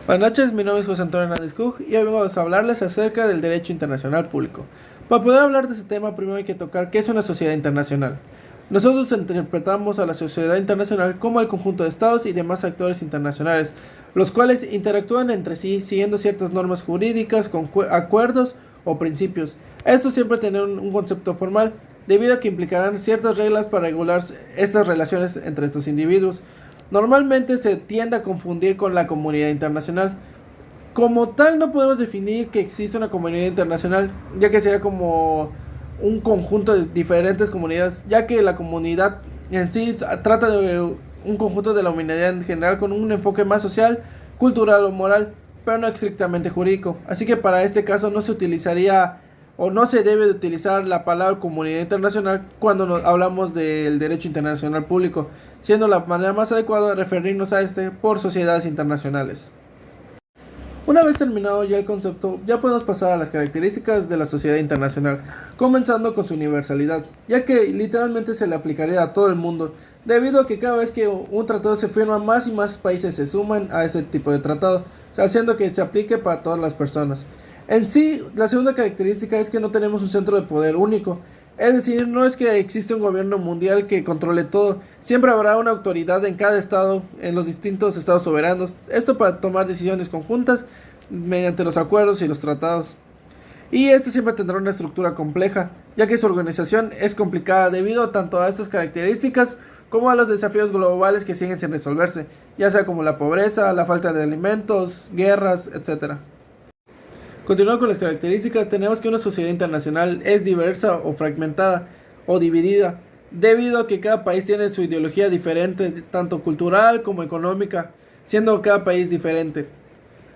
Buenas noches, mi nombre es José Antonio Hernández Cook y hoy vamos a hablarles acerca del derecho internacional público. Para poder hablar de este tema, primero hay que tocar qué es una sociedad internacional. Nosotros interpretamos a la sociedad internacional como el conjunto de estados y demás actores internacionales, los cuales interactúan entre sí siguiendo ciertas normas jurídicas, con acuerdos o principios. Esto siempre tiene un concepto formal, debido a que implicarán ciertas reglas para regular estas relaciones entre estos individuos. Normalmente se tiende a confundir con la comunidad internacional. Como tal, no podemos definir que existe una comunidad internacional, ya que sería como un conjunto de diferentes comunidades, ya que la comunidad en sí trata de un conjunto de la humanidad en general con un enfoque más social, cultural o moral, pero no estrictamente jurídico. Así que para este caso no se utilizaría o no se debe de utilizar la palabra comunidad internacional cuando hablamos del derecho internacional público, siendo la manera más adecuada referirnos a este por sociedades internacionales. Una vez terminado ya el concepto, ya podemos pasar a las características de la sociedad internacional, comenzando con su universalidad, ya que literalmente se le aplicaría a todo el mundo, debido a que cada vez que un tratado se firma, más y más países se suman a este tipo de tratado, haciendo que se aplique para todas las personas. En sí, la segunda característica es que no tenemos un centro de poder único, es decir, no es que existe un gobierno mundial que controle todo, siempre habrá una autoridad en cada estado, en los distintos estados soberanos, esto para tomar decisiones conjuntas mediante los acuerdos y los tratados. Y este siempre tendrá una estructura compleja, ya que su organización es complicada debido tanto a estas características como a los desafíos globales que siguen sin resolverse, ya sea como la pobreza, la falta de alimentos, guerras, etc. Continuando con las características, tenemos que una sociedad internacional es diversa o fragmentada o dividida, debido a que cada país tiene su ideología diferente, tanto cultural como económica, siendo cada país diferente.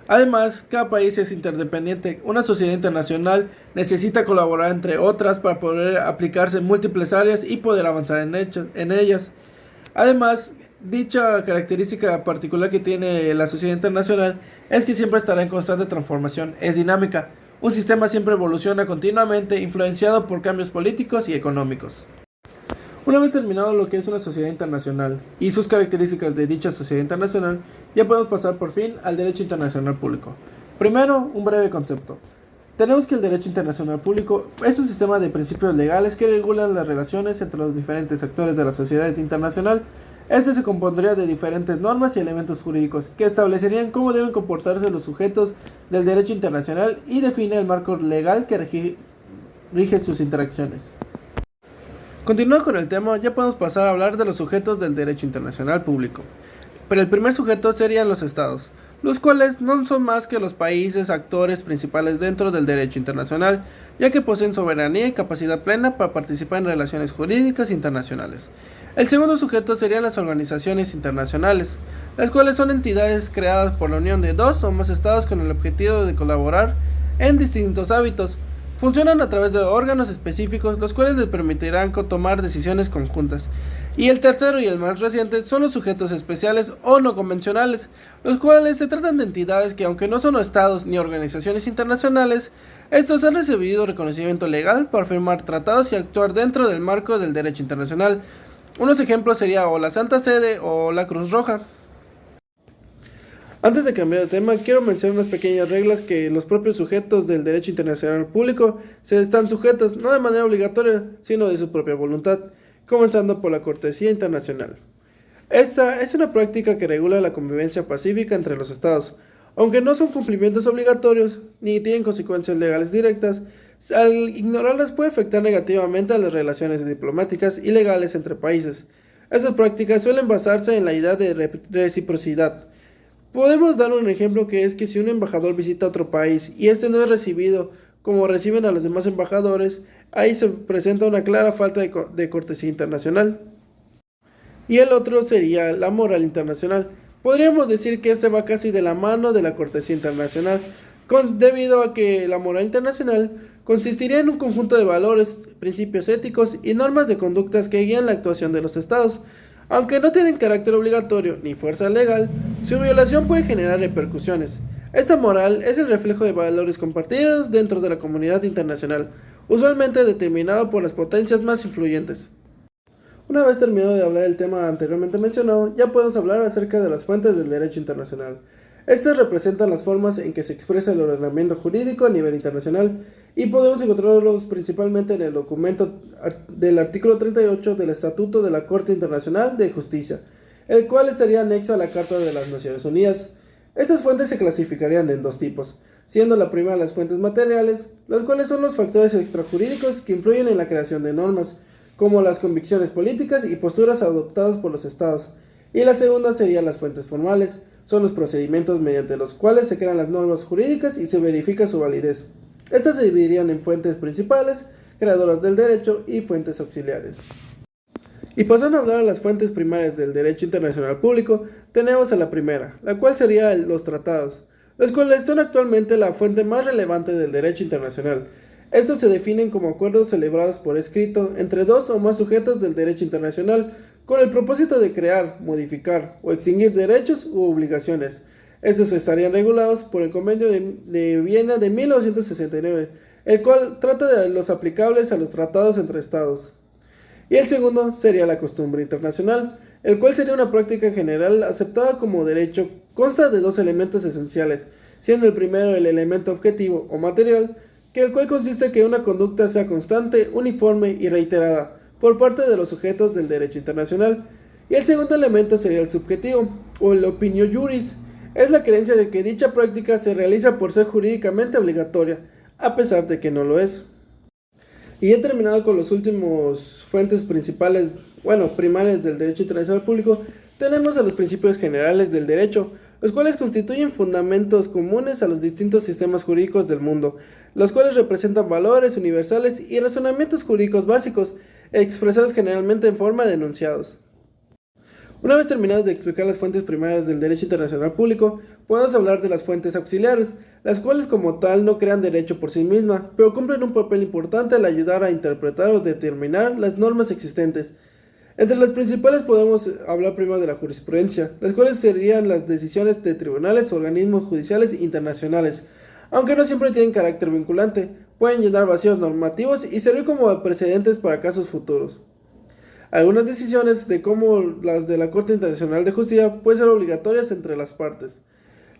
Además, cada país es interdependiente. Una sociedad internacional necesita colaborar entre otras para poder aplicarse en múltiples áreas y poder avanzar en ellas. Además, dicha característica particular que tiene la sociedad internacional es que siempre estará en constante transformación, es dinámica. Un sistema siempre evoluciona continuamente, influenciado por cambios políticos y económicos. Una vez terminado lo que es una sociedad internacional y sus características de dicha sociedad internacional, ya podemos pasar por fin al derecho internacional público. Primero, un breve concepto. Tenemos que el derecho internacional público es un sistema de principios legales que regulan las relaciones entre los diferentes actores de la sociedad internacional. Este se compondría de diferentes normas y elementos jurídicos que establecerían cómo deben comportarse los sujetos del derecho internacional y define el marco legal que rige sus interacciones. Continuando con el tema, ya podemos pasar a hablar de los sujetos del derecho internacional público. Pero el primer sujeto serían los estados, los cuales no son más que los países actores principales dentro del derecho internacional, ya que poseen soberanía y capacidad plena para participar en relaciones jurídicas internacionales. El segundo sujeto serían las organizaciones internacionales, las cuales son entidades creadas por la unión de dos o más estados con el objetivo de colaborar en distintos ámbitos. Funcionan a través de órganos específicos, los cuales les permitirán tomar decisiones conjuntas. Y el tercero y el más reciente son los sujetos especiales o no convencionales, los cuales se tratan de entidades que, aunque no son estados ni organizaciones internacionales, estos han recibido reconocimiento legal para firmar tratados y actuar dentro del marco del derecho internacional. Unos ejemplos serían o la Santa Sede o la Cruz Roja. Antes de cambiar de tema, quiero mencionar unas pequeñas reglas que los propios sujetos del derecho internacional público se están sujetos, no de manera obligatoria, sino de su propia voluntad, comenzando por la cortesía internacional. Esta es una práctica que regula la convivencia pacífica entre los estados, aunque no son cumplimientos obligatorios ni tienen consecuencias legales directas. Al ignorarlas puede afectar negativamente a las relaciones diplomáticas y legales entre países. Estas prácticas suelen basarse en la idea de reciprocidad. Podemos dar un ejemplo que es que si un embajador visita otro país y este no es recibido como reciben a los demás embajadores, ahí se presenta una clara falta de cortesía internacional. Y el otro sería la moral internacional. Podríamos decir que este va casi de la mano de la cortesía internacional, debido a que la moral internacional consistiría en un conjunto de valores, principios éticos y normas de conductas que guían la actuación de los estados. Aunque no tienen carácter obligatorio ni fuerza legal, su violación puede generar repercusiones. Esta moral es el reflejo de valores compartidos dentro de la comunidad internacional, usualmente determinado por las potencias más influyentes. Una vez terminado de hablar el tema anteriormente mencionado, ya podemos hablar acerca de las fuentes del derecho internacional. Estas representan las formas en que se expresa el ordenamiento jurídico a nivel internacional y podemos encontrarlos principalmente en el documento del artículo 38 del Estatuto de la Corte Internacional de Justicia, el cual estaría anexo a la Carta de las Naciones Unidas. Estas fuentes se clasificarían en dos tipos, siendo la primera las fuentes materiales, las cuales son los factores extrajurídicos que influyen en la creación de normas, como las convicciones políticas y posturas adoptadas por los estados, y la segunda serían las fuentes formales, son los procedimientos mediante los cuales se crean las normas jurídicas y se verifica su validez. Estas se dividirían en fuentes principales, creadoras del derecho, y fuentes auxiliares. Y pasando a hablar de las fuentes primarias del derecho internacional público, tenemos a la primera, la cual sería los tratados, los cuales son actualmente la fuente más relevante del derecho internacional. Estos se definen como acuerdos celebrados por escrito entre dos o más sujetos del derecho internacional con el propósito de crear, modificar o extinguir derechos u obligaciones. Estos estarían regulados por el Convenio de Viena de 1969, el cual trata de los aplicables a los tratados entre estados. Y el segundo sería la costumbre internacional, el cual sería una práctica general aceptada como derecho. Consta de dos elementos esenciales, siendo el primero el elemento objetivo o material, el cual consiste en que una conducta sea constante, uniforme y reiterada por parte de los sujetos del derecho internacional, y el segundo elemento sería el subjetivo, o el opinio juris, es la creencia de que dicha práctica se realiza por ser jurídicamente obligatoria, a pesar de que no lo es. Y he terminado con los últimos fuentes primarias del derecho internacional público. Tenemos a los principios generales del derecho, los cuales constituyen fundamentos comunes a los distintos sistemas jurídicos del mundo, los cuales representan valores universales y razonamientos jurídicos básicos, expresados generalmente en forma de enunciados. Una vez terminados de explicar las fuentes primarias del derecho internacional público, podemos hablar de las fuentes auxiliares, las cuales como tal no crean derecho por sí mismas, pero cumplen un papel importante al ayudar a interpretar o determinar las normas existentes. Entre las principales podemos hablar primero de la jurisprudencia, las cuales serían las decisiones de tribunales o organismos judiciales internacionales. Aunque no siempre tienen carácter vinculante, pueden llenar vacíos normativos y servir como precedentes para casos futuros. Algunas decisiones, como las de la Corte Internacional de Justicia, pueden ser obligatorias entre las partes.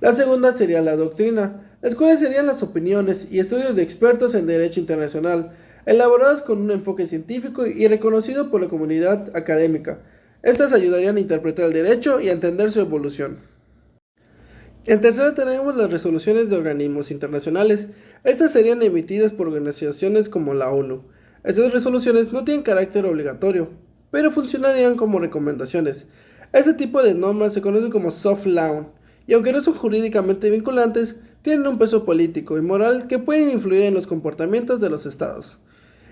La segunda sería la doctrina, las cuales serían las opiniones y estudios de expertos en derecho internacional, elaboradas con un enfoque científico y reconocido por la comunidad académica. Estas ayudarían a interpretar el derecho y a entender su evolución. En tercera tenemos las resoluciones de organismos internacionales. Estas serían emitidas por organizaciones como la ONU. Estas resoluciones no tienen carácter obligatorio, pero funcionarían como recomendaciones. Este tipo de normas se conoce como soft law, y aunque no son jurídicamente vinculantes, tienen un peso político y moral que pueden influir en los comportamientos de los estados.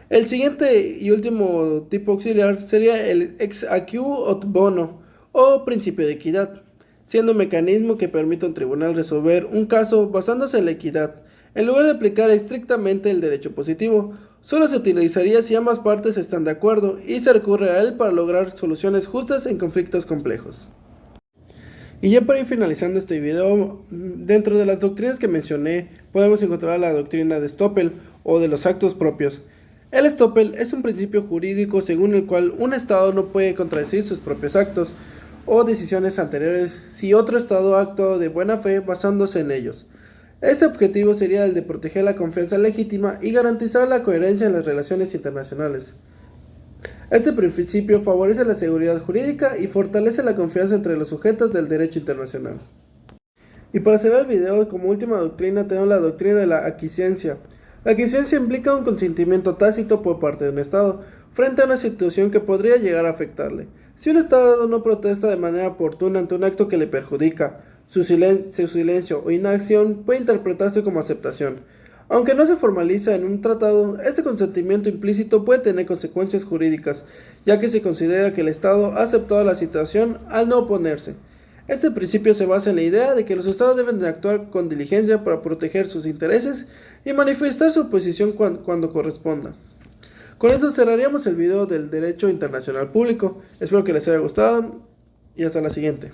El siguiente y último tipo auxiliar sería el ex aequo ut bono, o principio de equidad, siendo un mecanismo que permite a un tribunal resolver un caso basándose en la equidad, en lugar de aplicar estrictamente el derecho positivo. Solo se utilizaría si ambas partes están de acuerdo y se recurre a él para lograr soluciones justas en conflictos complejos. Y ya para ir finalizando este video, dentro de las doctrinas que mencioné, podemos encontrar la doctrina de Stoppel o de los actos propios. El Stoppel es un principio jurídico según el cual un Estado no puede contradecir sus propios actos o decisiones anteriores si otro Estado ha actuado de buena fe basándose en ellos. Este objetivo sería el de proteger la confianza legítima y garantizar la coherencia en las relaciones internacionales. Este principio favorece la seguridad jurídica y fortalece la confianza entre los sujetos del derecho internacional. Y para cerrar el video, como última doctrina tenemos la doctrina de la aquiescencia. La aquiescencia implica un consentimiento tácito por parte de un Estado frente a una situación que podría llegar a afectarle. Si un Estado no protesta de manera oportuna ante un acto que le perjudica, su silencio o inacción puede interpretarse como aceptación. Aunque no se formaliza en un tratado, este consentimiento implícito puede tener consecuencias jurídicas, ya que se considera que el Estado ha aceptado la situación al no oponerse. Este principio se basa en la idea de que los Estados deben de actuar con diligencia para proteger sus intereses y manifestar su oposición cuando corresponda. Con esto cerraríamos el video del derecho internacional público. Espero que les haya gustado y hasta la siguiente.